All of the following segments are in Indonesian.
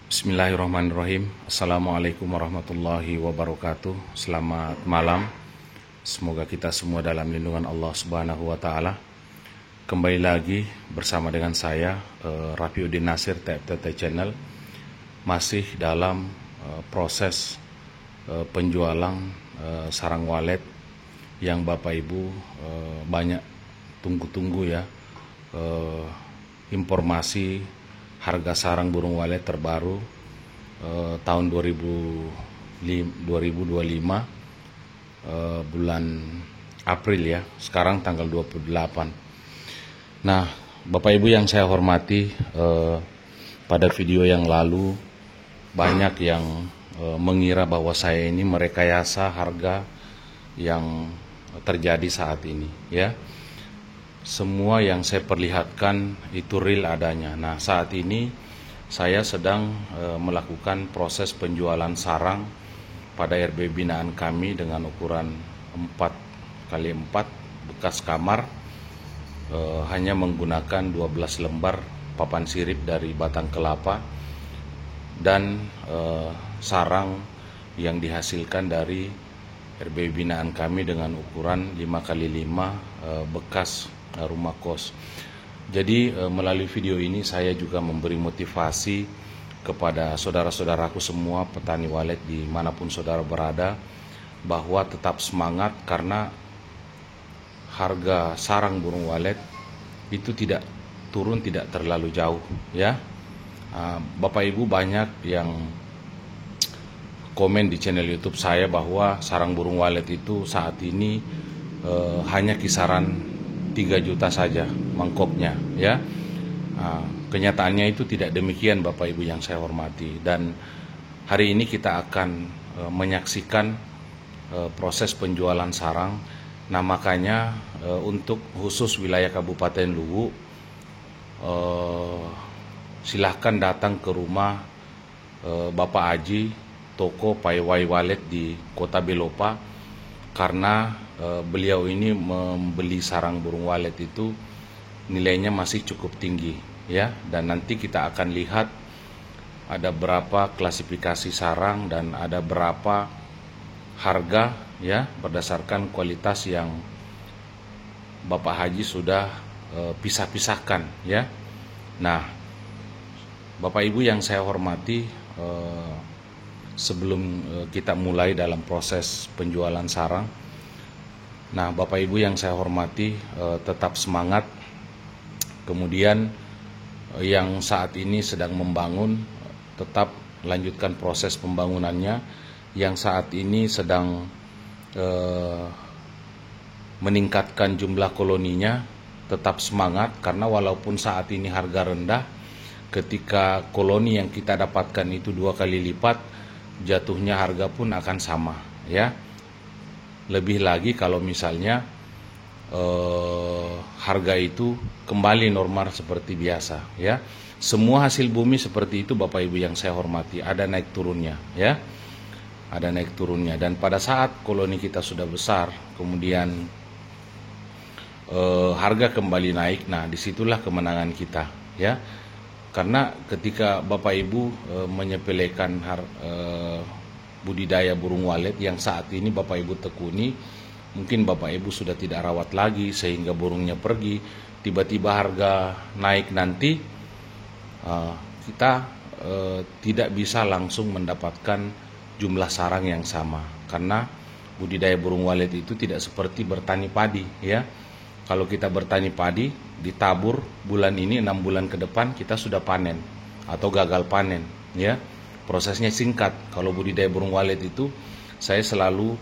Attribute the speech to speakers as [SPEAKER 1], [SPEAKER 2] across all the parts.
[SPEAKER 1] Bismillahirrahmanirrahim. Assalamualaikum warahmatullahi wabarakatuh. Selamat malam. Semoga kita semua dalam lindungan Allah Subhanahu wa taala. Kembali lagi bersama dengan saya Rafiuddin Nasir TFTT Channel. Masih dalam proses penjualan sarang walet yang Bapak Ibu banyak tunggu-tunggu ya. Informasi harga sarang burung walet terbaru tahun 2025 bulan April ya. Sekarang tanggal 28. Nah, Bapak Ibu yang saya hormati, pada video yang lalu banyak yang mengira bahwa saya ini merekayasa harga yang terjadi saat ini ya. Semua yang saya perlihatkan itu real adanya. Nah, saat ini saya sedang melakukan proses penjualan sarang pada RB binaan kami dengan ukuran 4x4 bekas kamar, hanya menggunakan 12 lembar papan sirip dari batang kelapa dan sarang yang dihasilkan dari RB binaan kami dengan ukuran 5x5 bekas rumah kos. Jadi melalui video ini saya juga memberi motivasi kepada saudara-saudaraku semua petani walet dimanapun saudara berada, bahwa tetap semangat karena harga sarang burung walet itu tidak turun, tidak terlalu jauh ya. Bapak Ibu banyak yang komen di channel YouTube saya bahwa sarang burung walet itu saat ini hanya kisaran 3 juta saja mangkoknya ya. Kenyataannya itu tidak demikian Bapak Ibu yang saya hormati, dan hari ini kita akan menyaksikan proses penjualan sarang. Nah, makanya untuk khusus wilayah Kabupaten Luwu, silahkan datang ke rumah Bapak Aji, toko Paiwai Walet di Kota Belopa, karena beliau ini membeli sarang burung walet itu nilainya masih cukup tinggi ya. Dan nanti kita akan lihat ada berapa klasifikasi sarang dan ada berapa harga ya, berdasarkan kualitas yang Bapak Haji sudah pisah-pisahkan ya. Nah, Bapak Ibu yang saya hormati, sebelum kita mulai dalam proses penjualan sarang, nah Bapak Ibu yang saya hormati, tetap semangat. Kemudian yang saat ini sedang membangun, tetap lanjutkan proses pembangunannya. Yang saat ini sedang meningkatkan jumlah koloninya, tetap semangat, karena walaupun saat ini harga rendah, ketika koloni yang kita dapatkan itu 2 kali lipat, jatuhnya harga pun akan sama ya. Lebih lagi kalau misalnya harga itu kembali normal seperti biasa ya. Semua hasil bumi seperti itu Bapak Ibu yang saya hormati, ada naik turunnya ya. Ada naik turunnya, dan pada saat koloni kita sudah besar, kemudian harga kembali naik, nah disitulah kemenangan kita ya. Karena ketika Bapak Ibu menyepelekan budidaya burung walet yang saat ini Bapak Ibu tekuni, mungkin Bapak Ibu sudah tidak rawat lagi sehingga burungnya pergi, tiba-tiba harga naik nanti, kita tidak bisa langsung mendapatkan jumlah sarang yang sama, karena budidaya burung walet itu tidak seperti bertani padi ya. Kalau kita bertani padi, ditabur bulan ini, 6 bulan ke depan kita sudah panen atau gagal panen ya. Prosesnya singkat. Kalau budidaya burung walet itu, saya selalu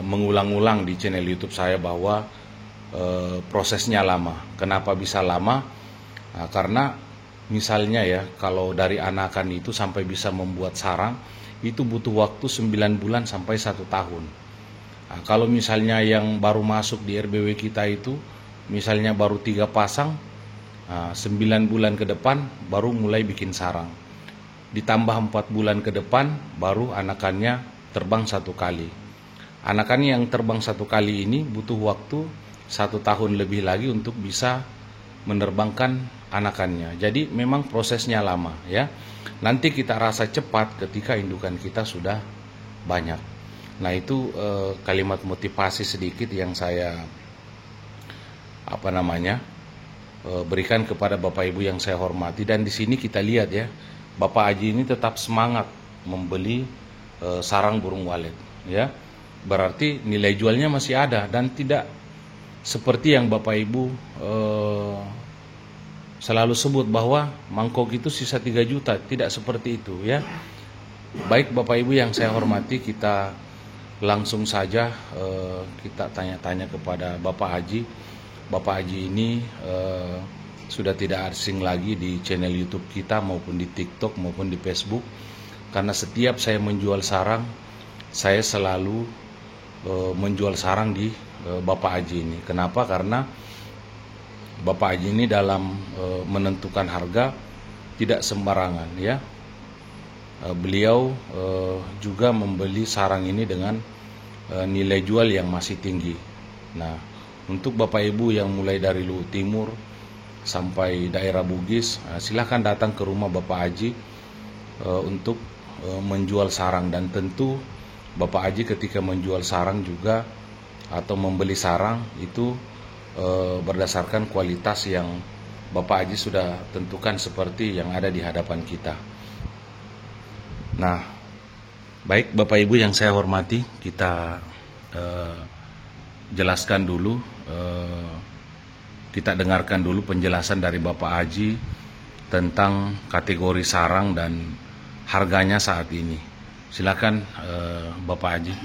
[SPEAKER 1] mengulang-ulang di channel YouTube saya bahwa prosesnya lama. Kenapa bisa lama? Nah, karena misalnya ya, kalau dari anakan itu sampai bisa membuat sarang, itu butuh waktu 9 bulan sampai 1 tahun. Nah, kalau misalnya yang baru masuk di RBW kita itu, misalnya baru 3 pasang, 9 bulan ke depan baru mulai bikin sarang. Ditambah 4 bulan ke depan baru anakannya terbang 1 kali. Anakannya yang terbang 1 kali ini butuh waktu 1 tahun lebih lagi untuk bisa menerbangkan anakannya. Jadi memang prosesnya lama ya. Nanti kita rasa cepat ketika indukan kita sudah banyak. Nah itu kalimat motivasi sedikit yang saya berikan kepada Bapak Ibu yang saya hormati. Dan di sini kita lihat ya, Bapak Haji ini tetap semangat membeli sarang burung walet ya. Berarti nilai jualnya masih ada dan tidak seperti yang Bapak Ibu selalu sebut bahwa mangkok itu sisa 3 juta, tidak seperti itu ya. Baik Bapak Ibu yang saya hormati, kita langsung saja kita tanya-tanya kepada Bapak Haji. Bapak Haji ini sudah tidak asing lagi di channel YouTube kita maupun di TikTok maupun di Facebook, karena setiap saya menjual sarang, saya selalu menjual sarang di Bapak Haji ini. Kenapa? Karena Bapak Haji ini dalam menentukan harga tidak sembarangan ya. Beliau juga membeli sarang ini dengan nilai jual yang masih tinggi. Nah, untuk Bapak Ibu yang mulai dari Luhut Timur sampai daerah Bugis, silahkan datang ke rumah Bapak Haji untuk menjual sarang. Dan tentu Bapak Haji ketika menjual sarang juga atau membeli sarang itu berdasarkan kualitas yang Bapak Haji sudah tentukan seperti yang ada di hadapan kita. Nah, baik Bapak Ibu yang saya hormati, kita jelaskan dulu, kita dengarkan dulu penjelasan dari Bapak Haji tentang kategori sarang dan harganya saat ini. Silakan Bapak Haji.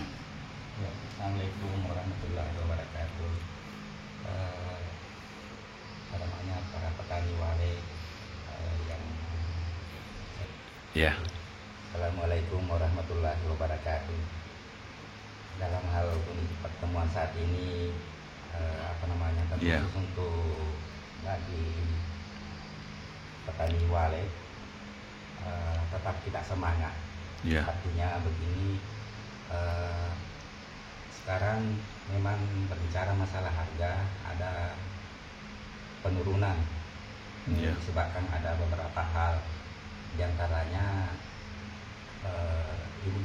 [SPEAKER 2] Assalamualaikum warahmatullahi wabarakatuh. Para petani walet yang
[SPEAKER 1] Ya.
[SPEAKER 2] Assalamualaikum warahmatullahi wabarakatuh. Dalam hal pertemuan saat ini terkhusus untuk bagi petani walet, tetap kita semangat. Artinya begini, sekarang memang berbicara masalah harga, ada penurunan disebabkan ada beberapa hal, diantaranya ini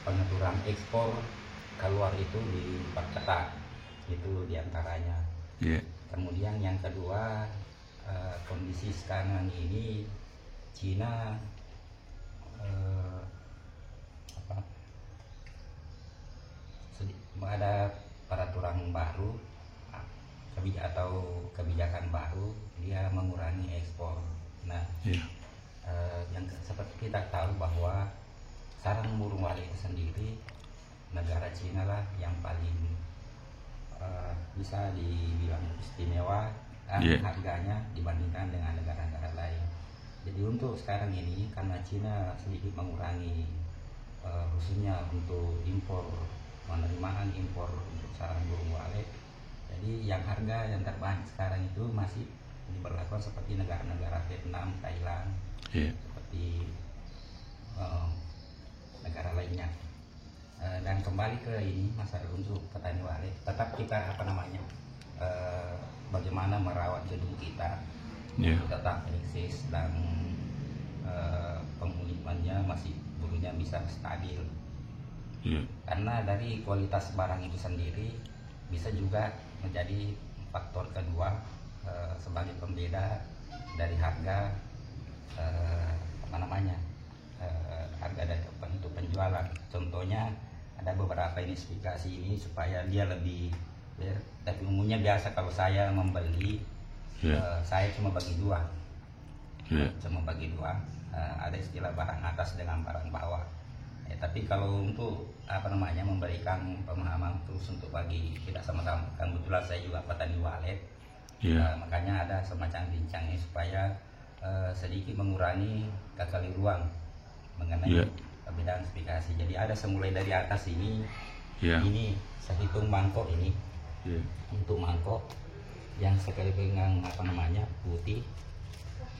[SPEAKER 2] pengaturan ekspor keluar itu diperketat, itu diantaranya. Kemudian yang kedua, kondisi sekarang ini Cina ada peraturan baru atau kebijakan baru, dia mengurangi ekspor. Nah, yang seperti kita tahu bahwa sarang burung walet itu sendiri, negara Cina lah yang paling bisa dibilang istimewa harganya dibandingkan dengan negara-negara lain. Jadi untuk sekarang ini karena Cina sedikit mengurangi khususnya untuk penerimaan impor untuk sarang burung walet, jadi yang harga yang terbaik sekarang itu masih diberlakukan seperti negara-negara Vietnam, Thailand, seperti negara lainnya. Dan kembali ke ini masalah untuk petani walet, tetap kita bagaimana merawat gedung kita untuk tetap eksis dan pemulihannya masih burungnya bisa stabil. Karena dari kualitas barang itu sendiri bisa juga menjadi faktor kedua sebagai pembeda dari harga harga dari untuk penjualan. Contohnya ada beberapa spesifikasi ini supaya dia lebih tapi umumnya biasa kalau saya membeli saya cuma bagi dua, ada istilah barang atas dengan barang bawah. Tapi kalau untuk memberikan pemahaman terus untuk bagi kita sama-sama, kebetulan saya juga petani walet, makanya ada semacam bincangnya supaya sedikit mengurangi kekeliruan mengenai perbedaan spesifikasi. Jadi ada semulai dari atas ini, ini saya hitung mangkok ini, untuk mangkok yang sekali pegang putih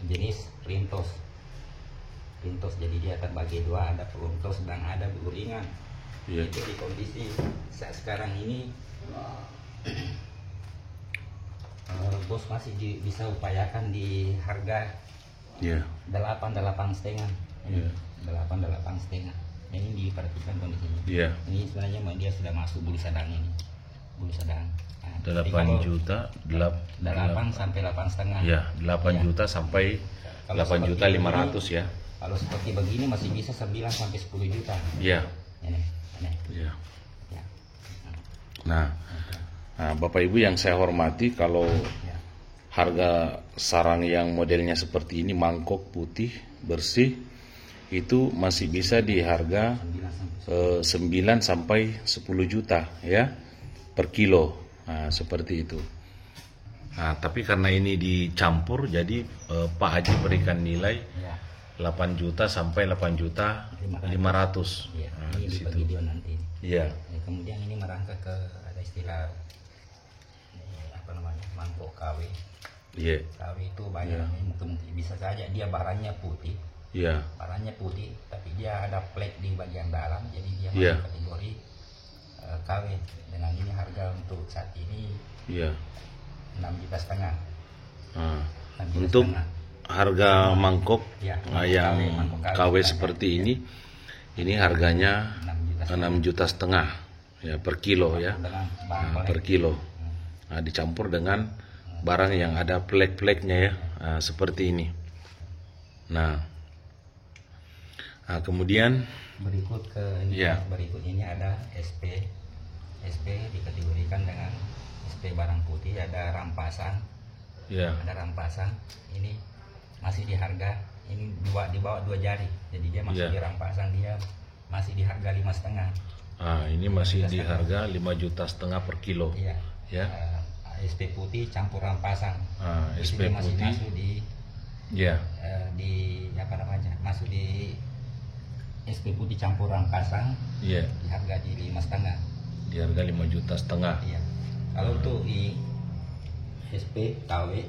[SPEAKER 2] jenis rintos. Jadi dia terbagi dua, ada peluntos dan ada beruringan.
[SPEAKER 1] Iya.
[SPEAKER 2] Itu di kondisi saat sekarang ini bos masih bisa upayakan di harga
[SPEAKER 1] Iya.
[SPEAKER 2] 8,5.
[SPEAKER 1] Iya.
[SPEAKER 2] 8,5. Ini diperhatikan kondisinya.
[SPEAKER 1] Iya.
[SPEAKER 2] Ini sebenarnya dia sudah masuk bulu sadang ini. Bulu sadang. Nah, jadi
[SPEAKER 1] 8
[SPEAKER 2] kalau
[SPEAKER 1] juta
[SPEAKER 2] 8 sampai 8,5.
[SPEAKER 1] Ya, 8
[SPEAKER 2] Ya.
[SPEAKER 1] juta sampai
[SPEAKER 2] Kalau
[SPEAKER 1] 8 juta
[SPEAKER 2] seperti
[SPEAKER 1] 500 ya.
[SPEAKER 2] Kalau seperti begini masih bisa 9 sampai 10 juta.
[SPEAKER 1] Iya.
[SPEAKER 2] Ini.
[SPEAKER 1] Iya.
[SPEAKER 2] Ya.
[SPEAKER 1] Nah, Bapak Ibu yang saya hormati, kalau
[SPEAKER 2] Ya.
[SPEAKER 1] harga sarang yang modelnya seperti ini, mangkok putih bersih, itu masih bisa di harga 9 sampai 10 juta ya per kilo. Nah, seperti itu. Nah, tapi karena ini dicampur, jadi Pak Haji berikan nilai
[SPEAKER 2] Ya.
[SPEAKER 1] 8 juta sampai 8 juta 500.
[SPEAKER 2] Ya.
[SPEAKER 1] Nah,
[SPEAKER 2] Ini
[SPEAKER 1] di
[SPEAKER 2] di
[SPEAKER 1] situ.
[SPEAKER 2] video nanti.
[SPEAKER 1] Iya.
[SPEAKER 2] Ya, kemudian ini merangkak ke ada istilah apa namanya, mangkok KW.
[SPEAKER 1] Iya.
[SPEAKER 2] KW itu banyak.
[SPEAKER 1] Ya.
[SPEAKER 2] Mungkin bisa saja dia barangnya putih.
[SPEAKER 1] Iya.
[SPEAKER 2] Warnanya putih, tapi dia ada plek di bagian dalam, jadi dia
[SPEAKER 1] Iya.
[SPEAKER 2] masuk kategori KW. Dengan ini harga untuk saat ini
[SPEAKER 1] Iya.
[SPEAKER 2] 6,5 juta.
[SPEAKER 1] Nah,
[SPEAKER 2] 6,5 juta
[SPEAKER 1] untuk
[SPEAKER 2] setengah.
[SPEAKER 1] harga mangkok
[SPEAKER 2] Ya,
[SPEAKER 1] yang
[SPEAKER 2] mangkok
[SPEAKER 1] KW seperti ini harganya
[SPEAKER 2] 6 juta
[SPEAKER 1] 6,5 juta ya per kilo ya.
[SPEAKER 2] dengan bahan
[SPEAKER 1] Nah,
[SPEAKER 2] plek.
[SPEAKER 1] per kilo. Nah, dicampur dengan barang yang ada plek-pleknya ya. Nah, seperti ini. Nah, kemudian
[SPEAKER 2] Berikut ke ini,
[SPEAKER 1] Ya.
[SPEAKER 2] berikut ini ada SP. SP dikategorikan dengan SP barang putih, ada rampasan,
[SPEAKER 1] ya,
[SPEAKER 2] Ini masih di harga ini di bawah 2 jari, jadi dia masih
[SPEAKER 1] Ya.
[SPEAKER 2] di rampasan, dia masih di harga 5,5.
[SPEAKER 1] ini masih di harga 5,5 juta per kilo.
[SPEAKER 2] Iya.
[SPEAKER 1] Ya.
[SPEAKER 2] SP putih campur rampasan. Jadi
[SPEAKER 1] SP
[SPEAKER 2] dia masih
[SPEAKER 1] putih.
[SPEAKER 2] masuk
[SPEAKER 1] Ya.
[SPEAKER 2] di apa namanya? Masuk di SP putih campur rampasan
[SPEAKER 1] Ya.
[SPEAKER 2] di harga di 5,5.
[SPEAKER 1] Di harga 5,5 juta.
[SPEAKER 2] Iya. Kalau untuk di SP KW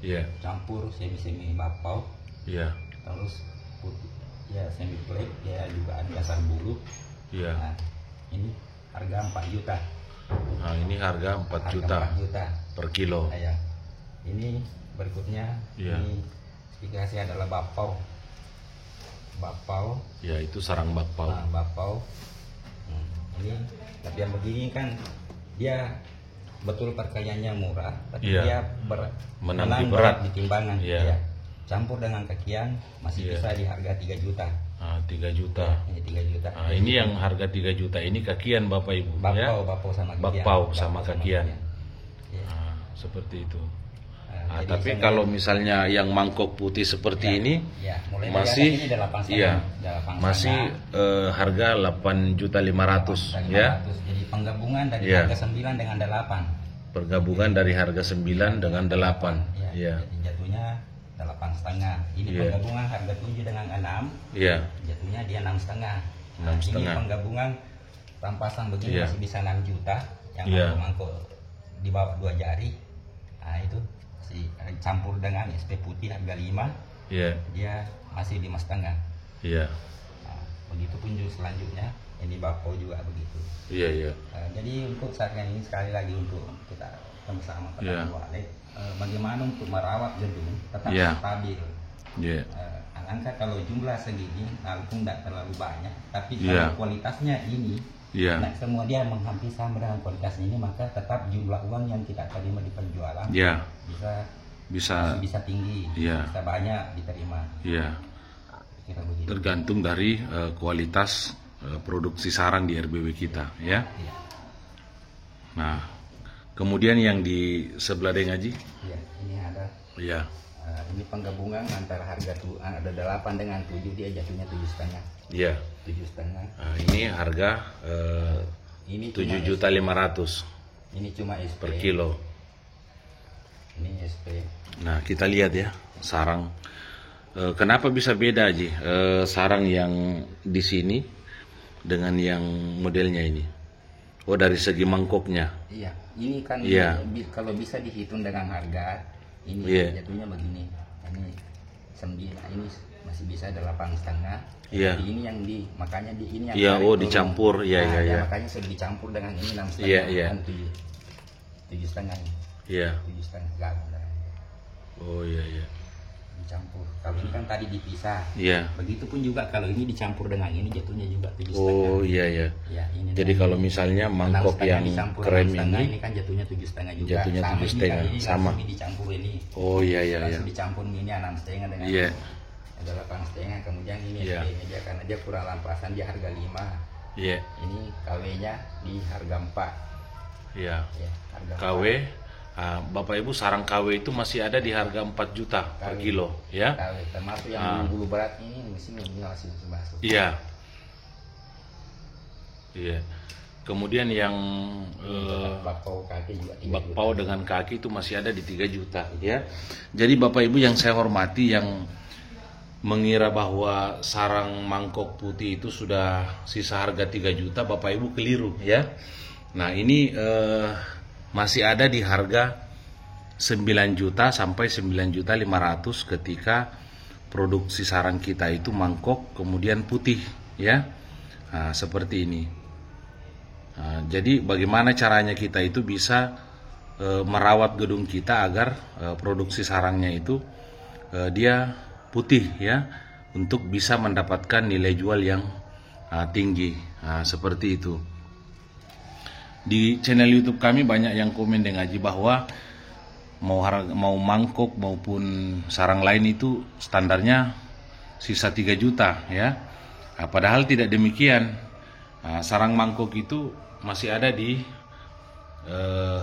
[SPEAKER 1] Ya.
[SPEAKER 2] campur semi bapau,
[SPEAKER 1] Ya.
[SPEAKER 2] terus putih ya semi plate, ya juga ada dasar bulu.
[SPEAKER 1] Ya.
[SPEAKER 2] Nah, ini harga 4 juta.
[SPEAKER 1] Nah, ini harga 4
[SPEAKER 2] Harga
[SPEAKER 1] juta
[SPEAKER 2] 4 juta.
[SPEAKER 1] per kilo.
[SPEAKER 2] Nah, ya. Ini berikutnya
[SPEAKER 1] Iya.
[SPEAKER 2] ini spesifikasi adalah bapau.
[SPEAKER 1] Ya, itu sarang bakpao.
[SPEAKER 2] Nah, bapau. Ini tapi yang begini kan dia betul perkaliannya murah, tapi
[SPEAKER 1] Iya.
[SPEAKER 2] dia
[SPEAKER 1] Menanti
[SPEAKER 2] menang
[SPEAKER 1] berat.
[SPEAKER 2] di timbangan.
[SPEAKER 1] Iya.
[SPEAKER 2] Ya. Campur dengan kakian masih
[SPEAKER 1] Iya.
[SPEAKER 2] bisa di harga 3 juta.
[SPEAKER 1] 3 juta.
[SPEAKER 2] Ini 3 juta.
[SPEAKER 1] Nah, ini yang harga 3 juta ini kakian Bapak Ibu ya.
[SPEAKER 2] Bapau sama kakian.
[SPEAKER 1] Bakpao sama kakian.
[SPEAKER 2] Ya.
[SPEAKER 1] Seperti itu.
[SPEAKER 2] Jadi
[SPEAKER 1] Tapi
[SPEAKER 2] misalnya-
[SPEAKER 1] kalau misalnya yang mangkok putih seperti ini
[SPEAKER 2] ya, mulai
[SPEAKER 1] masih
[SPEAKER 2] dari atas ini 8,5.
[SPEAKER 1] iya,
[SPEAKER 2] 8,5.
[SPEAKER 1] masih harga 8,5 juta ya.
[SPEAKER 2] 8,500. Jadi penggabungan dari
[SPEAKER 1] Iya.
[SPEAKER 2] harga 9 dengan 8.
[SPEAKER 1] Pergabungan dari harga 9 dengan 8.
[SPEAKER 2] Ya,
[SPEAKER 1] Iya.
[SPEAKER 2] jadi jatuhnya 8,5. Ini
[SPEAKER 1] Iya.
[SPEAKER 2] penggabungan harga 7 dengan 6,
[SPEAKER 1] Iya.
[SPEAKER 2] jatuhnya dia 6,5.
[SPEAKER 1] 6,5.
[SPEAKER 2] Ini penggabungan rampasan begini
[SPEAKER 1] Iya.
[SPEAKER 2] masih bisa 6 juta. Yang
[SPEAKER 1] Iya.
[SPEAKER 2] mangkok di bawah 2 jari. Nah, itu si campur dengan SP putih harga 5,
[SPEAKER 1] Iya.
[SPEAKER 2] dia masih 5,5.
[SPEAKER 1] Iya.
[SPEAKER 2] Nah, begitu pun juga selanjutnya, ini bapau juga begitu.
[SPEAKER 1] Iya, iya.
[SPEAKER 2] Jadi untuk saat ini sekali lagi untuk kita bersama
[SPEAKER 1] Iya.
[SPEAKER 2] petani walet, bagaimana untuk merawat gedung tetap
[SPEAKER 1] Iya.
[SPEAKER 2] stabil.
[SPEAKER 1] Iya.
[SPEAKER 2] Angka kalau jumlah segini, walaupun tidak terlalu banyak, tapi
[SPEAKER 1] Iya.
[SPEAKER 2] kalau kualitasnya ini,
[SPEAKER 1] Iya.
[SPEAKER 2] nah, semua dia menghampiri sama dengan kualitas ini, maka tetap jumlah uang yang kita terima di penjualan
[SPEAKER 1] Iya.
[SPEAKER 2] bisa
[SPEAKER 1] Bisa
[SPEAKER 2] tinggi,
[SPEAKER 1] Iya.
[SPEAKER 2] bisa banyak diterima.
[SPEAKER 1] iya.
[SPEAKER 2] Kira begitu.
[SPEAKER 1] Tergantung dari kualitas produksi sarang di RBW kita ya.
[SPEAKER 2] Iya.
[SPEAKER 1] Nah, kemudian yang di sebelah Dengaji,
[SPEAKER 2] Iya, ini ada.
[SPEAKER 1] ya,
[SPEAKER 2] Ini penggabungan antara harga ada 8 dengan 7, dia jatuhnya 7,5.
[SPEAKER 1] ya.
[SPEAKER 2] 7,5.
[SPEAKER 1] Nah, ini harga
[SPEAKER 2] Ini
[SPEAKER 1] 7,5 juta
[SPEAKER 2] Ini cuma SP.
[SPEAKER 1] per kilo.
[SPEAKER 2] Ini SP.
[SPEAKER 1] Nah, kita lihat ya sarang. Kenapa bisa beda Ji sarang yang di sini dengan yang modelnya ini? Oh, dari segi mangkoknya.
[SPEAKER 2] Iya, ini kan
[SPEAKER 1] Iya.
[SPEAKER 2] kalau bisa dihitung dengan harga, ini
[SPEAKER 1] Iya.
[SPEAKER 2] jatuhnya begini. Ini 9, ini masih bisa 8,5.
[SPEAKER 1] Iya.
[SPEAKER 2] Ini yang makanya ini yang
[SPEAKER 1] Iya, oh dicampur, iya
[SPEAKER 2] nah,
[SPEAKER 1] iya iya.
[SPEAKER 2] makanya sudah dicampur dengan ini 6,5.
[SPEAKER 1] Iya iya.
[SPEAKER 2] 7,5.
[SPEAKER 1] Iya.
[SPEAKER 2] 7,5 galon.
[SPEAKER 1] Oh iya iya.
[SPEAKER 2] Dicampur. Kalau ini kan tadi dipisah.
[SPEAKER 1] Iya.
[SPEAKER 2] Begitupun juga kalau ini dicampur dengan ini jatuhnya juga 7,5.
[SPEAKER 1] Oh iya iya.
[SPEAKER 2] Ya, ini
[SPEAKER 1] Jadi kalau misalnya mangkok yang krem
[SPEAKER 2] ini kan jatuhnya 7,5 juga.
[SPEAKER 1] jatuhnya
[SPEAKER 2] Sama
[SPEAKER 1] 7,5
[SPEAKER 2] ini
[SPEAKER 1] sama.
[SPEAKER 2] Ini dicampur ini.
[SPEAKER 1] Oh iya iya iya.
[SPEAKER 2] Langsung dicampur ini 6,5 dengan
[SPEAKER 1] Iya.
[SPEAKER 2] ada 8,5. Kemudian ini
[SPEAKER 1] Iya.
[SPEAKER 2] SP-nya dia karena dia kurang lampasan dia harga 5.
[SPEAKER 1] Iya.
[SPEAKER 2] Ini KW-nya di harga 4.
[SPEAKER 1] Iya.
[SPEAKER 2] Ya, harga
[SPEAKER 1] KW, Bapak Ibu, sarang KW itu masih ada di harga 4 juta per kilo, ya.
[SPEAKER 2] KW termasuk yang bulu berat ini mesin ini masih masuk.
[SPEAKER 1] Iya. Iya. Kemudian yang
[SPEAKER 2] bakpao kaki juga 3
[SPEAKER 1] bakpao dengan kaki itu masih ada di 3 juta, ya. Jadi Bapak Ibu yang saya hormati, yang mengira bahwa sarang mangkok putih itu sudah sisa harga 3 juta, Bapak Ibu keliru, ya. Nah, ini masih ada di harga 9 juta sampai 9 juta 500 ketika produksi sarang kita itu mangkok kemudian putih, ya. Nah, seperti ini. Nah, jadi bagaimana caranya kita itu bisa merawat gedung kita agar produksi sarangnya itu dia putih, ya, untuk bisa mendapatkan nilai jual yang tinggi. Nah, seperti itu. Di channel YouTube kami banyak yang komen dengan Haji bahwa mau mangkok maupun sarang lain itu standarnya sisa 3 juta, ya. Nah, padahal tidak demikian. Nah, sarang mangkok itu masih ada di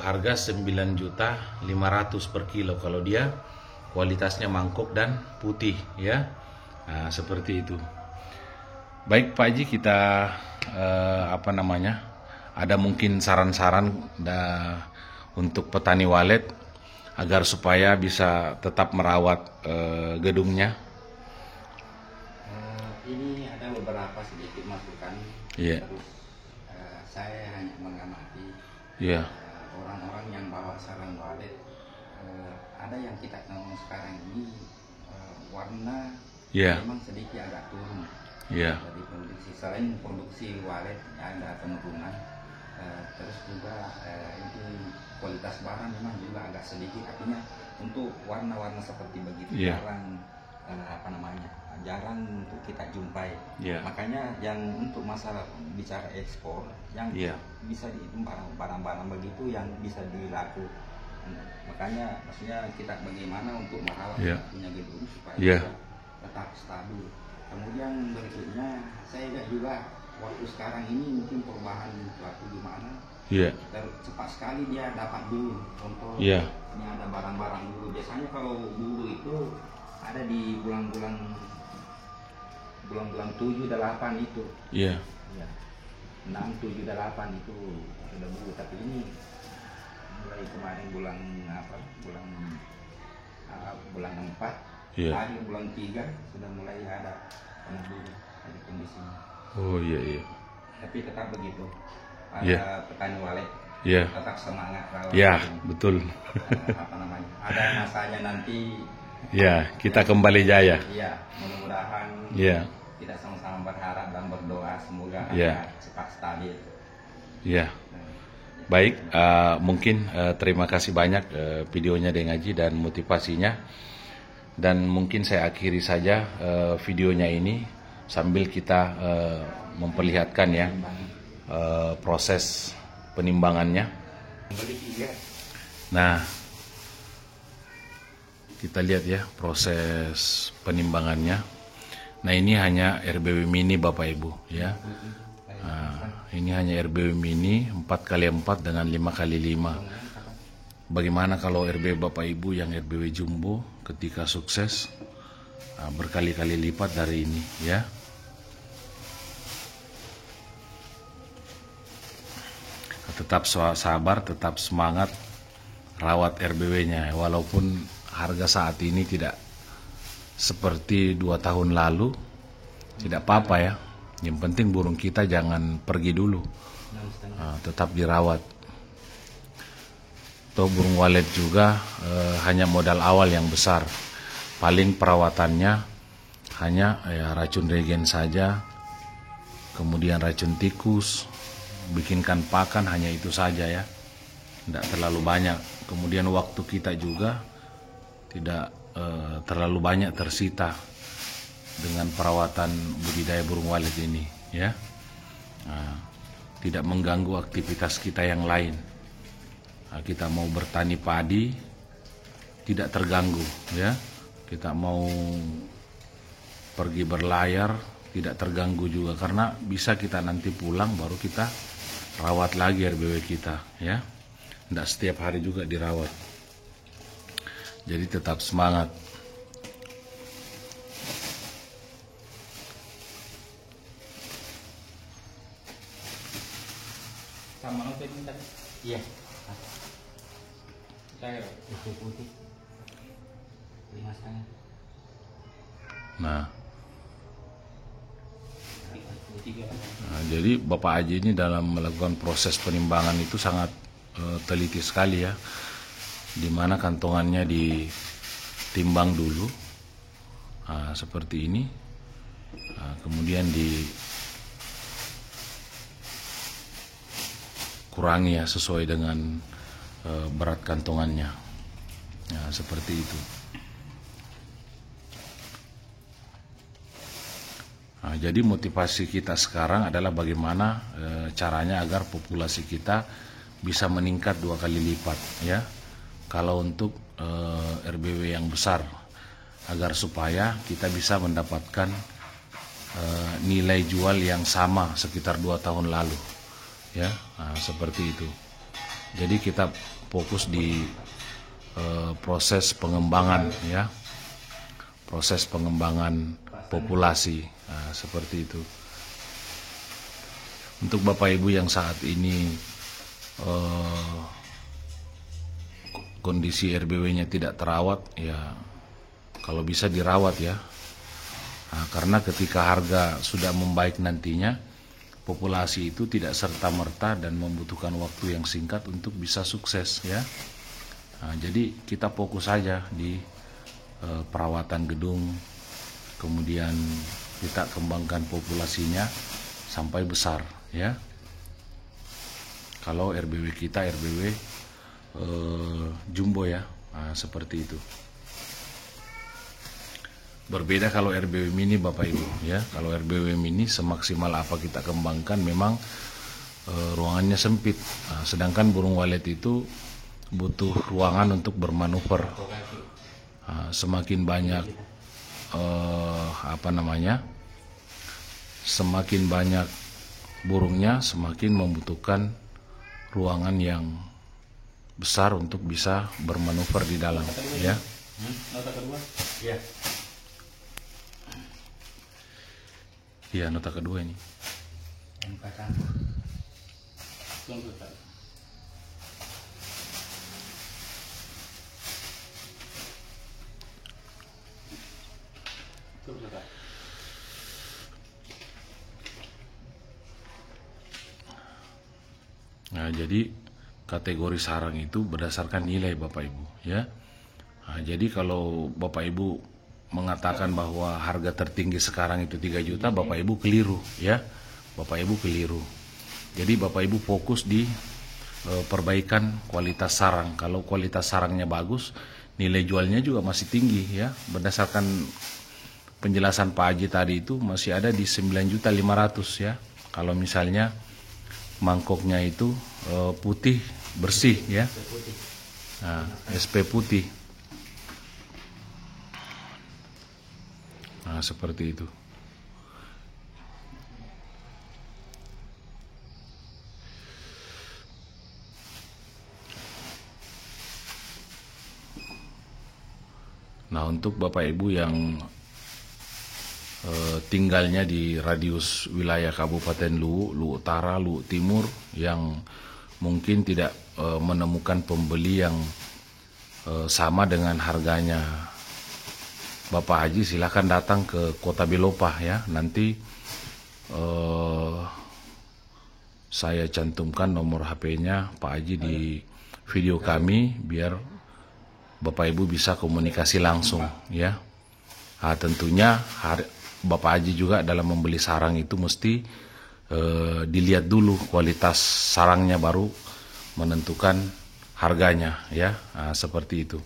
[SPEAKER 1] harga 9 juta 500 per kilo kalau dia kualitasnya mangkok dan putih, ya. Nah, seperti itu. Baik Pak Haji, kita ada mungkin saran-saran untuk petani walet agar supaya bisa tetap merawat gedungnya.
[SPEAKER 2] Ini ada beberapa sedikit masukan.
[SPEAKER 1] Iya.
[SPEAKER 2] Terus saya hanya mengamati orang-orang yang bawa sarang walet. Ada yang kita tahu sekarang ini warna memang sedikit agak turun. Dari produksi, selain produksi walet ada penurunan. Terus juga ini kualitas barang memang juga agak sedikit, artinya untuk warna-warna seperti begitu jarang untuk kita jumpai. Makanya yang untuk masalah bicara ekspor yang bisa itu barang-barang begitu yang bisa dilaku. Makanya maksudnya kita bagaimana untuk merawat punya gedung supaya tetap stabil. Kemudian berikutnya saya lihat juga waktu sekarang ini mungkin perubahan waktu gimana, cepat sekali dia dapat dulu. Contoh ini ada barang-barang dulu. Biasanya kalau dulu itu ada di bulan-bulan 7-8 itu. 6, 7, 8 itu sudah bulu. Tapi ini mulai kemarin bulan 4, akhir bulan 3 sudah mulai ada bulu di kondisinya.
[SPEAKER 1] Oh iya.
[SPEAKER 2] Tapi tetap begitu. Ada petani walet tetap semangat rawat.
[SPEAKER 1] Betul.
[SPEAKER 2] Ada masanya nanti.
[SPEAKER 1] Kita kembali jaya.
[SPEAKER 2] Mudah-mudahan. Kita sama-sama berharap dan berdoa semoga cepat stabil.
[SPEAKER 1] Baik, mungkin terima kasih banyak videonya Deng Haji dan motivasinya. Dan mungkin saya akhiri saja videonya ini sambil kita memperlihatkan proses penimbangannya. Nah, kita lihat proses penimbangannya. Nah, ini hanya RBW mini Bapak Ibu, ya. Nah, ini hanya RBW mini 4x4 dengan 5x5. Bagaimana kalau RBW Bapak Ibu yang RBW jumbo ketika sukses berkali-kali lipat dari ini, ya. Tetap sabar, tetap semangat rawat RBW-nya, walaupun harga saat ini tidak seperti 2 tahun lalu, tidak apa-apa ya. Yang penting burung kita jangan pergi dulu, tetap dirawat. Toh burung walet juga hanya modal awal yang besar, paling perawatannya hanya ya racun regen saja, kemudian racun tikus, bikinkan pakan hanya itu saja ya, tidak terlalu banyak. Kemudian waktu kita juga tidak terlalu banyak tersita dengan perawatan budidaya burung walet ini ya. Tidak mengganggu aktivitas kita yang lain. Kita mau bertani padi tidak terganggu ya, kita mau pergi berlayar tidak terganggu juga, karena bisa kita nanti pulang baru kita rawat lagi RBW kita ya, tidak setiap hari juga dirawat. Jadi tetap semangat.
[SPEAKER 2] Sama nonton bentar. Iya. Saya putih. 5,5.
[SPEAKER 1] Nah, jadi Bapak Haji ini dalam melakukan proses penimbangan itu sangat teliti sekali ya, di mana kantongannya ditimbang dulu seperti ini, kemudian dikurangi ya sesuai dengan berat kantongannya, seperti itu. Jadi motivasi kita sekarang adalah bagaimana caranya agar populasi kita bisa meningkat 2 kali lipat ya. Kalau untuk RBW yang besar, agar supaya kita bisa mendapatkan nilai jual yang sama sekitar 2 tahun lalu ya, seperti itu. Jadi kita fokus di proses pengembangan ya, proses pengembangan populasi, seperti itu. Untuk Bapak Ibu yang saat ini kondisi RBW-nya tidak terawat ya, kalau bisa dirawat ya, karena ketika harga sudah membaik nantinya, populasi itu tidak serta-merta dan membutuhkan waktu yang singkat untuk bisa sukses ya. Jadi kita fokus saja di perawatan gedung, kemudian kita kembangkan populasinya sampai besar ya. Kalau RBW kita RBW jumbo ya, seperti itu. Berbeda kalau RBW mini Bapak Ibu ya. Kalau RBW mini semaksimal apa kita kembangkan memang ruangannya sempit. Sedangkan burung walet itu butuh ruangan untuk bermanuver. Semakin banyak semakin banyak burungnya, semakin membutuhkan ruangan yang besar untuk bisa bermanuver di dalam ya.
[SPEAKER 2] Nota kedua? Iya.
[SPEAKER 1] Iya, nota kedua ini.
[SPEAKER 2] MK campur. Tunggu tak.
[SPEAKER 1] Nah, jadi kategori sarang itu berdasarkan nilai Bapak Ibu ya. Nah, jadi kalau Bapak Ibu mengatakan bahwa harga tertinggi sekarang itu 3 juta, Bapak Ibu keliru ya. Bapak Ibu keliru. Jadi Bapak Ibu fokus di perbaikan kualitas sarang. Kalau kualitas sarangnya bagus, nilai jualnya juga masih tinggi ya. Berdasarkan penjelasan Pak Haji tadi itu masih ada di 9.500.000 ya. Kalau misalnya mangkoknya itu putih bersih ya, SP putih. Nah, seperti itu. Nah, untuk Bapak Ibu yang tinggalnya di radius wilayah Kabupaten Luwu, Luwu Utara, Luwu Timur, yang mungkin tidak menemukan pembeli yang sama dengan harganya Bapak Haji, silakan datang ke Kota Belopah ya. Nanti saya cantumkan nomor HP-nya Pak Haji di video kami biar Bapak Ibu bisa komunikasi langsung ya. Tentunya Bapak Haji juga dalam membeli sarang itu mesti dilihat dulu kualitas sarangnya, baru menentukan harganya ya. Seperti itu.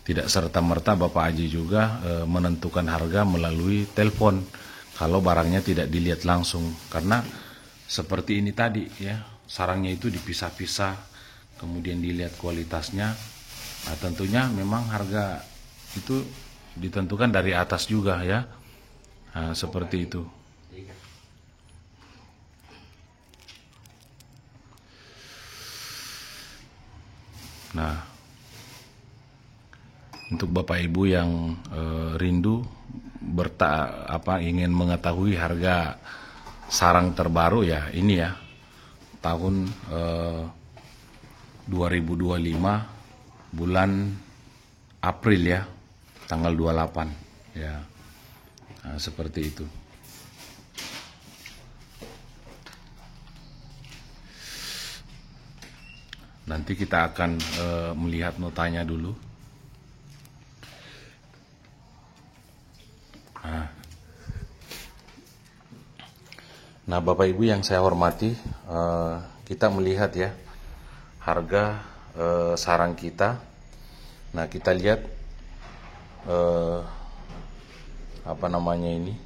[SPEAKER 1] Tidak serta-merta Bapak Haji juga menentukan harga melalui telepon kalau barangnya tidak dilihat langsung, karena seperti ini tadi ya, sarangnya itu dipisah-pisah kemudian dilihat kualitasnya. Tentunya memang harga itu ditentukan dari atas juga ya. Seperti itu. Nah, untuk Bapak Ibu yang rindu ingin mengetahui harga sarang terbaru ya, ini ya, tahun 2025 bulan April ya, tanggal 28 ya. Seperti itu. Nanti kita akan melihat notanya dulu. Nah, Bapak Ibu yang saya hormati, kita melihat ya harga sarang kita. Nah, kita lihat ini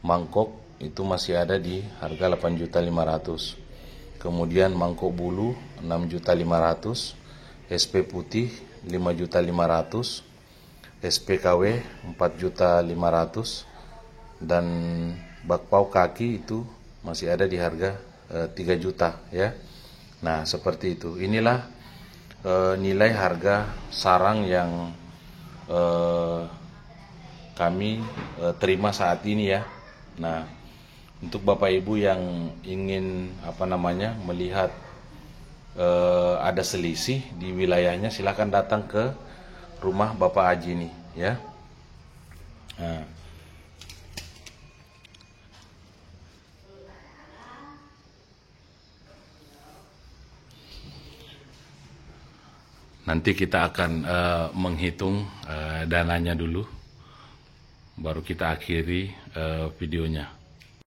[SPEAKER 1] mangkok itu masih ada di harga 8.500.000. Kemudian mangkok bulu 6.500.000, SP putih 5.500.000, SPKW 4.500.000, dan bakpao kaki itu masih ada di harga 3 juta ya. Nah, seperti itu. Inilah nilai harga sarang yang kami terima saat ini ya. Nah, untuk Bapak Ibu yang ingin melihat ada selisih di wilayahnya, silakan datang ke rumah Bapak Haji ini ya. Nah, nanti kita akan menghitung dananya dulu, baru kita akhiri videonya.